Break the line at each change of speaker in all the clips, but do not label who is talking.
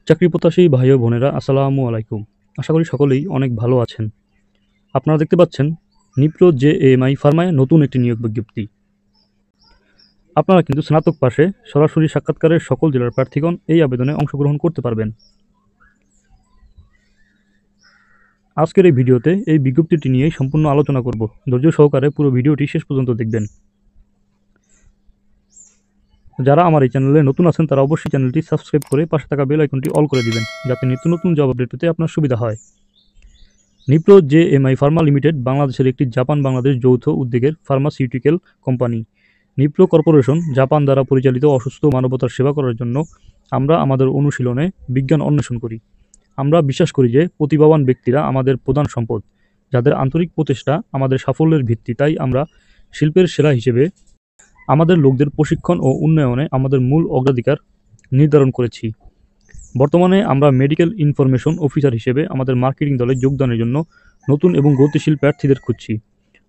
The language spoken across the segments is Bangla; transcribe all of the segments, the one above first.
চাকরি প্রত্যাশী ভাই ও বোনেরা আসসালামু আলাইকুম। আশা করি সকলেই অনেক ভালো আছেন। আপনারা দেখতে পাচ্ছেন নিপ্রো জেএমআই ফার্মায় নতুন একটি নিয়োগ বিজ্ঞপ্তি। আপনারা কিন্তু স্নাতক পাশে সরাসরি সাক্ষাৎকারের সকল জেলার প্রার্থীগণ এই আবেদনে অংশগ্রহণ করতে পারবেন। আজকের এই ভিডিওতে এই বিজ্ঞপ্তিটি নিয়েই সম্পূর্ণ আলোচনা করব। ধৈর্য সহকারে পুরো ভিডিওটি শেষ পর্যন্ত দেখবেন। যারা আমার এই চ্যানেলে নতুন আছেন তারা অবশ্যই চ্যানেলটি সাবস্ক্রাইব করে পাশে থাকা বেল আইকনটি অল করে দিবেন, যাতে নিত্য নতুন জব আপডেট পেতে আপনার সুবিধা হয়। নিপ্রো জেএমআই ফার্মা লিমিটেড বাংলাদেশের একটি জাপান বাংলাদেশ যৌথ উদ্যোগের pharmaceutical company. Nipro corporation Japan দ্বারা পরিচালিত অসুস্থ মানবতার সেবা করার জন্য আমরা আমাদের অনুশীলনে বিজ্ঞান অন্বেষণ করি। আমরা বিশ্বাস করি যে প্রতিভাবান ব্যক্তিরা আমাদের প্রধান সম্পদ, যাদের আন্তরিক প্রচেষ্টা আমাদের সাফল্যের ভিত্তি। তাই আমরা শিল্পের সেরা হিসেবে আমাদের লোকদের প্রশিক্ষণ ও উন্নয়নে আমাদের মূল অগ্রাধিকার নির্ধারণ করেছি। বর্তমানে আমরা মেডিকেল ইনফরমেশন অফিসার হিসেবে আমাদের মার্কেটিং দলে যোগদানের জন্য নতুন এবং গতিশীল প্রার্থীদের খুঁজছি।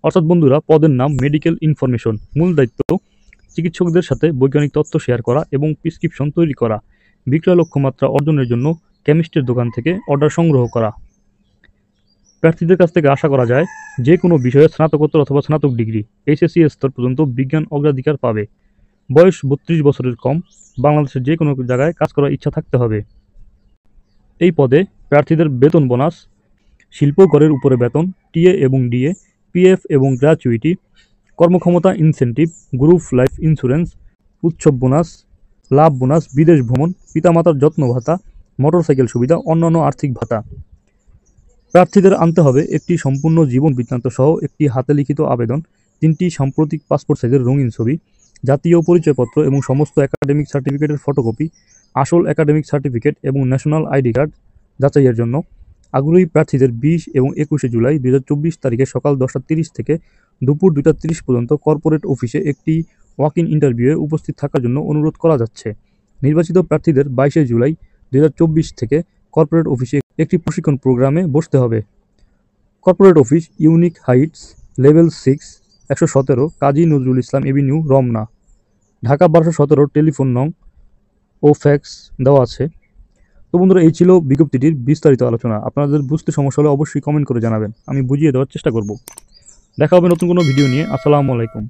অর্থাৎ বন্ধুরা, পদের নাম মেডিকেল ইনফরমেশন। মূল দায়িত্ব চিকিৎসকদের সাথে বৈজ্ঞানিক তথ্য শেয়ার করা এবং প্রেসক্রিপশন তৈরি করা। বিক্রয় লক্ষ্যমাত্রা অর্জনের জন্য কেমিস্টের দোকান থেকে অর্ডার সংগ্রহ করা। প্রার্থীদের কাছ থেকে আশা করা যায় যে কোনো বিষয়ে স্নাতকোত্তর অথবা স্নাতক ডিগ্রি এইচএসসি স্তর পর্যন্ত বিজ্ঞান অগ্রাধিকার পাবে। বয়স 32 বছরের কম। বাংলাদেশের যে কোনো জায়গায় কাজ করার ইচ্ছা থাকতে হবে। এই পদে প্রার্থীদের বেতন বোনাস, শিল্প গড়ের উপরে বেতন, টিএ এবং ডিএ, পিএফ এবং গ্র্যাচুইটি, কর্মক্ষমতা ইনসেন্টিভ, গ্রুপ লাইফ ইন্স্যুরেন্স, উৎসব বোনাস, লাভ বোনাস, বিদেশ ভ্রমণ, পিতামাতার যত্ন ভাতা, মোটরসাইকেল সুবিধা, অন্যান্য আর্থিক ভাতা। প্রার্থীদের আনতে হবে একটি সম্পূর্ণ জীবন বৃত্তান্ত সহ একটি হাতে লিখিত আবেদন, 3টি সাম্প্রতিক পাসপোর্ট সাইজের রঙিন ছবি, জাতীয় পরিচয়পত্র এবং সমস্ত একাডেমিক সার্টিফিকেটের ফটোকপি, আসল একাডেমিক সার্টিফিকেট এবং ন্যাশনাল আইডি কার্ড যাচাইয়ের জন্য। আগ্রহী প্রার্থীদের 20 এবং 21 জুলাই 2024 তারিখে সকাল 10টা 30 থেকে দুপুর 2টা 30 পর্যন্ত কর্পোরেট অফিসে একটি ওয়াক ইন ইন্টারভিউয়ে উপস্থিত থাকার জন্য অনুরোধ করা যাচ্ছে। নির্বাচিত প্রার্থীদের 22 জুলাই 2024 থেকে কর্পোরেট অফিসে একটি প্রশিক্ষণ প্রোগ্রামে বসতে হবে। Corporate office, unique Heights, level 6, 117, Kazi Nazrul Islam Avenue, Ramna, Dhaka 1217। Telephone নং ও ফ্যাক্স দেওয়া আছে। তো বন্ধুরা, এই ছিল বিজ্ঞপ্তিটির বিস্তারিত আলোচনা। আপনাদের বুঝতে সমস্যা হলে অবশ্যই কমেন্ট করে জানাবেন, আমি বুঝিয়ে দেওয়ার চেষ্টা করব। দেখা হবে নতুন কোনো ভিডিও নিয়ে। আসসালামু আলাইকুম।